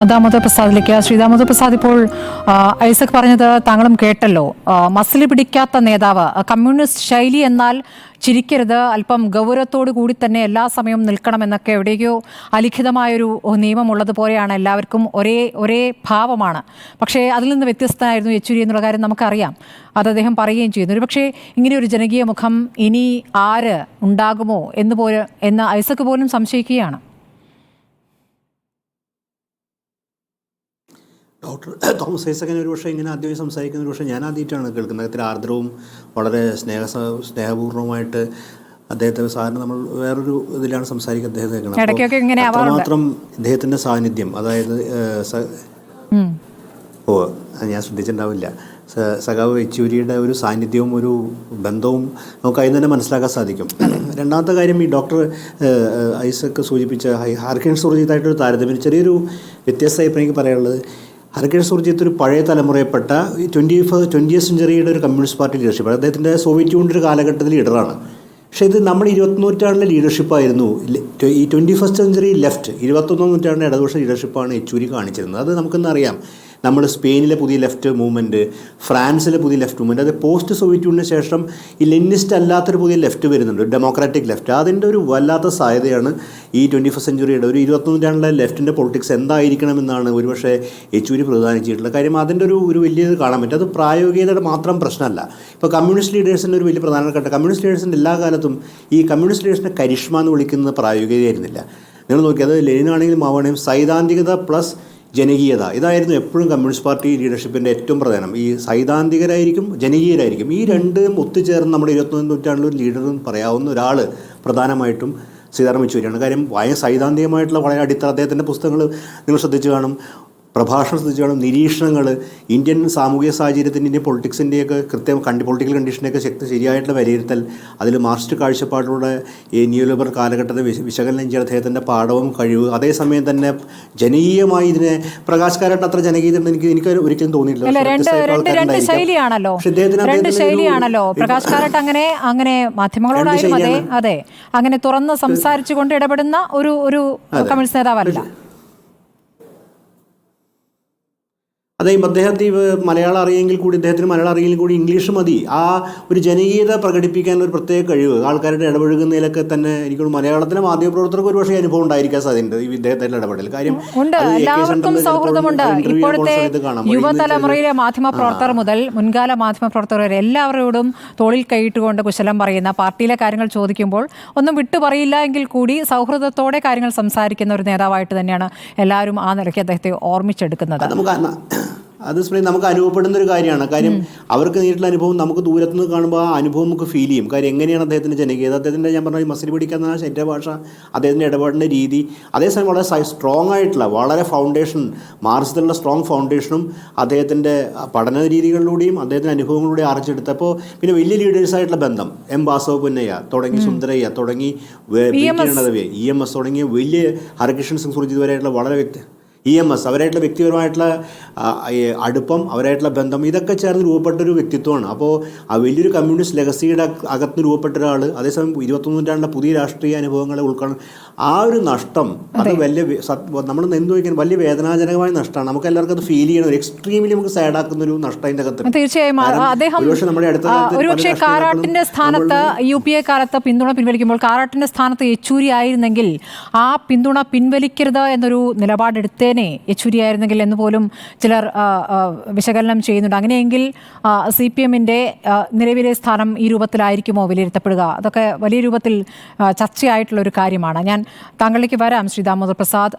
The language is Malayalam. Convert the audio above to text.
ദാമോദർ പ്രസാദിലേക്ക്. ശ്രീ ദാമോദർ പ്രസാദ്, ഇപ്പോൾ ഐസക് പറഞ്ഞത് താങ്കളും കേട്ടല്ലോ. മസിൽ പിടിക്കാത്ത നേതാവ്, കമ്മ്യൂണിസ്റ്റ് ശൈലി എന്നാൽ ചിരിക്കരുത്, അല്പം ഗൗരവത്തോടു കൂടി തന്നെ എല്ലാ സമയവും നിൽക്കണമെന്നൊക്കെ എവിടെയോ അലിഖിതമായൊരു നിയമമുള്ളതുപോലെയാണ്. എല്ലാവർക്കും ഒരേ ഭാവമാണ്. പക്ഷേ അതിൽ നിന്ന് വ്യത്യസ്തമായിരുന്നു യെച്ചൂരി എന്നുള്ള കാര്യം നമുക്കറിയാം. അത് അദ്ദേഹം പറയുകയും ചെയ്യുന്നു. ഒരു പക്ഷേ ഇങ്ങനെ ഒരു ജനകീയ മുഖം ഇനി ആര് ഉണ്ടാകുമോ എന്ന് ഐസക് പോലും സംശയിക്കുകയാണ്. ഡോക്ടർ തോമസ് ഐസക്കിനെ ഒരു പക്ഷേ ഇങ്ങനെ ആദ്യമായി സംസാരിക്കുന്ന ഒരു പക്ഷേ ഞാൻ ആദ്യമായിട്ടാണ് കേൾക്കുന്നത്. അദ്ദേഹത്തിൽ ആർദ്രവും വളരെ സ്നേഹപൂർവ്വമായിട്ട് അദ്ദേഹത്തെ സാധാരണ നമ്മൾ വേറൊരു ഇതിലാണ് സംസാരിക്കുക. അദ്ദേഹത്തെ അത്രമാത്രം ഇദ്ദേഹത്തിൻ്റെ സാന്നിധ്യം, അതായത് ഞാൻ ശ്രദ്ധിച്ചിട്ടുണ്ടാവില്ല, സഖാവ് യെച്ചൂരിയുടെ ഒരു സാന്നിധ്യവും ഒരു ബന്ധവും നമുക്ക് അതിൽ തന്നെ മനസ്സിലാക്കാൻ സാധിക്കും. രണ്ടാമത്തെ കാര്യം, ഈ ഡോക്ടർ ഐസക് സൂചിപ്പിച്ച ഹർകിൻ സുർജിത്തായിട്ടൊരു താരതമ്യം ചെറിയൊരു വ്യത്യസ്തമായി ഇപ്പോൾ എനിക്ക് പറയാനുള്ളത്. ഹർകിൻ സുർജിത്ത് ഒരു പഴയ തലമുറയിൽപ്പെട്ട 20th സെഞ്ചുറിയുടെ ഒരു കമ്മ്യൂണിസ്റ്റ് പാർട്ടി ലീഡർഷിപ്പ്, അദ്ദേഹത്തിൻ്റെ സോവിയറ്റ് യൂണിയൻ്റെ ഒരു കാലഘട്ടത്തിൽ ലീഡറാണ്. പക്ഷേ ഇത് നമ്മൾ 20th നൂറ്റാണ്ടിലെ ലീഡർഷിപ്പായിരുന്നു. ഈ 21st സെഞ്ചുറി ലെഫ്റ്റ് 21ാം നൂറ്റാണ്ടിൻ്റെ ഇടതുപക്ഷ ലീഡർഷിപ്പാണ് യെച്ചൂരി കാണിച്ചിരുന്നത്. അത് നമുക്കെന്നറിയാം. നമ്മൾ സ്പെയിനിലെ പുതിയ ലെഫ്റ്റ് മൂവ്മെൻറ്റ്, ഫ്രാൻസിലെ പുതിയ ലെഫ്റ്റ് മൂവ്മെൻറ്റ്, അത് പോസ്റ്റ് സോവിയറ്റ് യൂണിയന് ശേഷം ഈ ലെനിനിസ്റ്റ് അല്ലാത്തൊരു പുതിയ ലെഫ്റ്റ് വരുന്നുണ്ട്, ഡെമോക്രാറ്റിക് ലെഫ്റ്റ്. അതിൻ്റെ ഒരു വല്ലാത്ത സാധ്യതയാണ് ഈ 21st സെഞ്ചുറിയുടെ ഒരു 20th നൂറ്റാണ്ടിലെ ലെഫ്റ്റിൻ്റെ പൊളിറ്റിക്സ് എന്തായിരിക്കണമെന്നാണ് ഒരുപക്ഷെ യെച്ചൂരി പ്രതിദാനം ചെയ്തിട്ടുള്ളത്. കാര്യം അതിൻ്റെ ഒരു വലിയത് കാണാൻ പറ്റും. അത് പ്രായോഗികതയുടെ മാത്രം പ്രശ്നമല്ല. ഇപ്പോൾ കമ്മ്യൂണിസ്റ്റ് ലീഡേഴ്സിൻ്റെ ഒരു വലിയ പ്രധാനപ്പെട്ട കമ്മ്യൂണിസ്റ്റ് ലീഡേഴ്സിൻ്റെ എല്ലാ കാലത്തും ഈ കമ്മ്യൂണിസ്റ്റ് ലീഡേഴ്സിൻ്റെ കരിഷ്മ എന്ന് വിളിക്കുന്നത് പ്രായോഗികതയായിരുന്നില്ല. നിങ്ങൾ നോക്കിയത് ലെനിനാണെങ്കിലും മാവാണെങ്കിലും സൈദ്ധാന്തികത പ്ലസ് ജനകീയത, ഇതായിരുന്നു എപ്പോഴും കമ്മ്യൂണിസ്റ്റ് പാർട്ടി ലീഡർഷിപ്പിൻ്റെ ഏറ്റവും പ്രധാനം. ഈ സൈദ്ധാന്തികരായിരിക്കും ജനകീയരായിരിക്കും, ഈ രണ്ടും ഒത്തുചേർന്ന് നമ്മുടെ 21ാം നൂറ്റാണ്ടിൽ ഒരു ലീഡറെന്ന് പറയാവുന്ന ഒരാൾ പ്രധാനമായിട്ടും സീതാറാം യെച്ചൂരിയാണ്. കാര്യം സൈദ്ധാന്തികമായിട്ടുള്ള വളരെ അടിത്തറ, അദ്ദേഹത്തിൻ്റെ പുസ്തകങ്ങൾ നിങ്ങൾ ശ്രദ്ധിച്ചു കാണും, പ്രഭാഷണം ശ്രദ്ധിച്ചു കാണും, നിരീക്ഷണങ്ങൾ, ഇന്ത്യൻ സാമൂഹിക സാഹചര്യത്തിൻ്റെ, ഇന്ത്യൻ പൊളിറ്റിക്സിൻ്റെയൊക്കെ പൊളിറ്റിക്കൽ കണ്ടീഷനെയൊക്കെ ശരിയായിട്ടുള്ള വിലയിരുത്തൽ, അതിൽ മാർക്സിസ്റ്റ് കാഴ്ചപ്പാടിലൂടെ ഈ ന്യൂ ലിബറൽ കാലഘട്ടത്തെ വിശകലനം ചെയ്യുന്ന അദ്ദേഹത്തിൻ്റെ പാഠവും കഴിവ്, അതേസമയം തന്നെ ജനകീയമായി ഇതിനെ പ്രകാശ് കാരാട്ട് അത്ര ജനകീയത എനിക്ക് ഒരിക്കലും തോന്നിയിട്ടില്ല. പ്രകാശ് കാരാട്ട് അങ്ങനെ മാധ്യമങ്ങളോടായാലും അതെ അങ്ങനെ തുറന്ന് സംസാരിച്ചുകൊണ്ട് ഇടപെടുന്ന ഒരു കമ്മ്യൂണിസ്റ്റ് നേതാവല്ല. അതേ അദ്ദേഹത്തെ മലയാളം അറിയെങ്കിൽ കൂടി, അദ്ദേഹത്തിന് മലയാളം അറിയെങ്കിൽ കൂടി ഇംഗ്ലീഷ് മതി. ആ ഒരു ജനകീയത പ്രകടിപ്പിക്കാൻ ഒരു പ്രത്യേക കഴിവ്, ആൾക്കാരുടെ ഇടപഴകുന്നതിലൊക്കെ തന്നെ എനിക്കൊരു മലയാളത്തിലെ മാധ്യമപ്രവർത്തകർക്ക് ഒരുപക്ഷെ അനുഭവം ഉണ്ടായിരിക്കാൻ സാധ്യതയുണ്ട് ഈ ഇദ്ദേഹത്തിൻ്റെ ഇടപെടൽ. കാര്യം എല്ലാവർക്കും സൗഹൃദമുണ്ട്. ഇപ്പോഴത്തെ യുവതലമുറയിലെ മാധ്യമപ്രവർത്തകർ മുതൽ മുൻകാല മാധ്യമപ്രവർത്തകർ വരെ എല്ലാവരോടും തോളിൽ കൈയിട്ടുകൊണ്ട് കുശലം പറയുന്ന, പാർട്ടിയിലെ കാര്യങ്ങൾ ചോദിക്കുമ്പോൾ ഒന്നും വിട്ടുപറയില്ല എങ്കിൽ കൂടി സൗഹൃദത്തോടെ കാര്യങ്ങൾ സംസാരിക്കുന്ന ഒരു നേതാവായിട്ട് തന്നെയാണ് എല്ലാവരും ആ നിലയ്ക്ക് അദ്ദേഹത്തെ ഓർമ്മിച്ചെടുക്കുന്നത്. അത് നമുക്ക് അനുഭവപ്പെടുന്ന ഒരു കാര്യമാണ്. കാര്യം അവർക്ക് നേരിട്ടുള്ള അനുഭവം നമുക്ക് ദൂരത്തുനിന്ന് കാണുമ്പോൾ ആ അനുഭവം നമുക്ക് ഫീൽ ചെയ്യും. കാര്യം എങ്ങനെയാണ് അദ്ദേഹത്തിൻ്റെ ജനകീയത, അദ്ദേഹത്തിൻ്റെ ഞാൻ പറഞ്ഞ മസിൽ പിടിക്കുന്ന ശരീരഭാഷ, അദ്ദേഹത്തിൻ്റെ ഇടപെടേണ്ട രീതി, അതേസമയം വളരെ സ്ട്രോങ് ആയിട്ടുള്ള വളരെ ഫൗണ്ടേഷൻ, മാർക്സിലുള്ള സ്ട്രോങ് ഫൗണ്ടേഷനും അദ്ദേഹത്തിൻ്റെ പഠന രീതികളിലൂടെയും അദ്ദേഹത്തിൻ്റെ അനുഭവങ്ങളിലൂടെ ആർജിച്ചെടുത്തപ്പോൾ പിന്നെ വലിയ ലീഡേഴ്സായിട്ടുള്ള ബന്ധം, എം വാസവ പുന്നയ്യ തുടങ്ങി, സുന്ദരയ്യ തുടങ്ങി, EMS തുടങ്ങിയ വലിയ ഹരകൃഷ്ണൻ സിംഗ് സുർജിത് വരെയായിട്ടുള്ള വളരെ EMS അവരായിട്ടുള്ള വ്യക്തിപരമായിട്ടുള്ള അടുപ്പം, അവരായിട്ടുള്ള ബന്ധം, ഇതൊക്കെ ചേർന്ന് രൂപപ്പെട്ടൊരു വ്യക്തിത്വമാണ്. അപ്പോൾ ആ വലിയൊരു കമ്മ്യൂണിസ്റ്റ് ലെഗസിയുടെ അകത്ത് രൂപപ്പെട്ട ഒരാൾ, അതേസമയം 21ാം നൂറ്റാണ്ടിലെ പുതിയ രാഷ്ട്രീയ അനുഭവങ്ങളെ ഉൾക്കൊള്ളും. ആ ഒരു നഷ്ടം അത് നമ്മൾ എന്ത് വയ്ക്കാൻ വലിയ വേദനാജനകമായ നഷ്ടമാണ്. നമുക്ക് എല്ലാവർക്കും അത് ഫീൽ ചെയ്യണം. ഒരു എക്സ്ട്രീമിലി നമുക്ക് സാഡാക്കുന്ന ഒരു നഷ്ടം അതിൻ്റെ അകത്ത്. തീർച്ചയായും ഒരുപക്ഷെ കാരാട്ടിന്റെ സ്ഥാനത്ത് UPA കാലത്ത് പിന്തുണ പിൻവലിക്കുമ്പോൾ കാരാട്ടിന്റെ സ്ഥാനത്ത് യെച്ചൂരി ആയിരുന്നെങ്കിൽ ആ പിന്തുണ പിൻവലിക്കരുത് എന്നൊരു നിലപാടെടുത്ത് യെച്ചൂരി ആയിരുന്നെങ്കിൽ എന്ന് പോലും ചിലർ വിശകലനം ചെയ്യുന്നുണ്ട്. അങ്ങനെയെങ്കിൽ CPM-ന്റെ നിലവിലെ സ്ഥാനം ഈ രൂപത്തിലായിരിക്കുമോ വിലയിരുത്തപ്പെടുക? അതൊക്കെ വലിയ രൂപത്തിൽ ചർച്ചയായിട്ടുള്ള ഒരു കാര്യമാണ്. ഞാൻ താങ്കളിലേക്ക് വരാം ശ്രീ ദാമോദർ പ്രസാദ്.